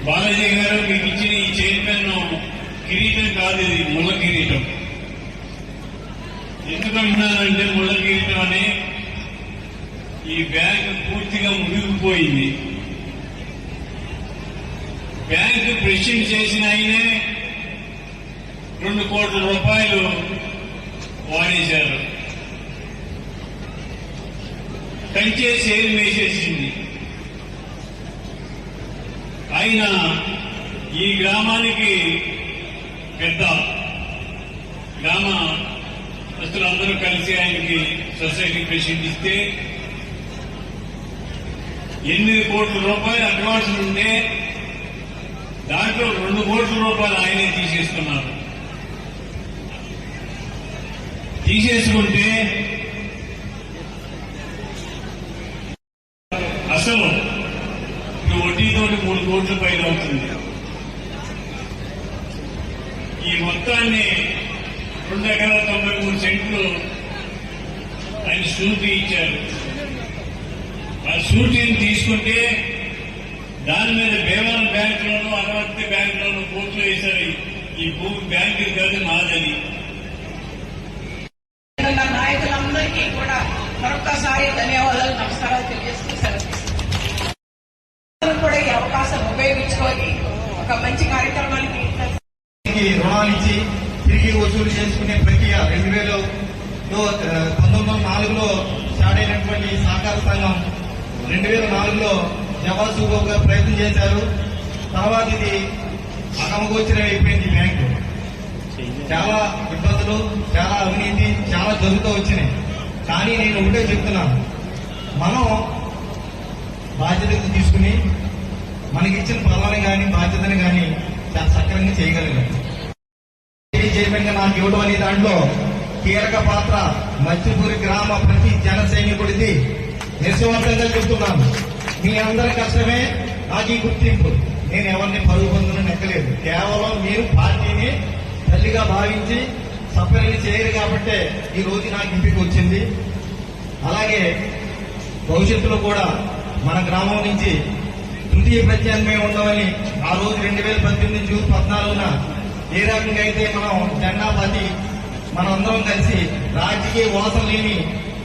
బాలాజీ గారు మీకు ఇచ్చిన ఈ చైర్మన్ కిరీటం కాదు, ఇది ముళ్ళ కిరీటం. ఎందుకంటున్నానంటే ముళ్ళ కిరీటం అని ఈ బ్యాంకు పూర్తిగా మునిగిపోయింది. బ్యాంకు ప్రెసిడెంట్ చేసిన ఆయనే 2 కోట్ల రూపాయలు వాడేశారు. కంచే సేల్ వేసేసింది. ఆయన ఈ గ్రామానికి పెద్ద గ్రామస్తులందరూ కలిసి ఆయనకి సొసైటీ ప్రెసిడెంట్ ఇస్తే 8 కోట్ల రూపాయలు అడ్వాన్స్ ఉంటే దాంట్లో 2 కోట్ల రూపాయలు ఆయనే తీసేసుకున్నారు. తీసేసుకుంటే అసలు వడ్డీతోటి 3 కోట్ల పైన అవుతుంది. ఈ మొత్తాన్ని 2 ఎకరాల 93 సెంట్లు ఆయన షూరిటీ ఇచ్చారు. ఆ షూరిటీని తీసుకుంటే దాని మీద భీమవరం బ్యాంకులోనూ అమరావతి బ్యాంకులోనూ కోర్టులో వేశారు. ఈ భూమి బ్యాంకు కాదు, నాదని. నాయకులందరికీ కూడా మరొకసారి ధన్యవాదాలు, నమస్కారాలు తెలియజేస్తున్నారు. కూడా ఈ అవకాశం ఉపయోగించుకొని ఒక మంచి కార్యక్రమానికి రుణాలు ఇచ్చి తిరిగి వసూలు చేసుకునే ప్రక్రియ 1904లో స్టార్ట్ అయినటువంటి సహకార సంఘం 2004లో జవహర్ బాబు గారు ప్రయత్నం చేశారు. తర్వాత ఇది అగమగోచరం అయిపోయింది. బ్యాంకు చాలా ఇబ్బందులు, చాలా అవినీతి చాలా జరుగుతూ వచ్చినాయి. కానీ నేను ఒకటే చెప్తున్నాను, మనం బాధ్యతలు తీసుకుని మనకిచ్చిన పదవిని కానీ బాధ్యతని కానీ చాలా సక్రమంగా చేయగలిగాం. చైర్మన్ గా నాకు ఇవ్వడం అనే దాంట్లో కీలక పాత్ర మత్స్యపూరి గ్రామ ప్రతి జన సైనికుడిది. నిశ్చయవంతంగా చెప్తున్నాను, మీ అందరి కష్టమే నాకు ఈ గుర్తింపు. నేను ఎవరిని పరుగు పొందును ఎక్కలేదు. కేవలం మీరు పార్టీని తల్లిగా భావించి సఫలీని చేయరు కాబట్టే ఈ రోజు నాకు ఇంటికి వచ్చింది. అలాగే భవిష్యత్తులో కూడా మన గ్రామం నుంచి తృతీయ ప్రత్యామ్నాయం ఉండవని ఆ రోజు 2018 జూన్ 14న ఏ రకంగా అయితే మనం జెండా పాతి మనందరం కలిసి రాజకీయ వాసన లేని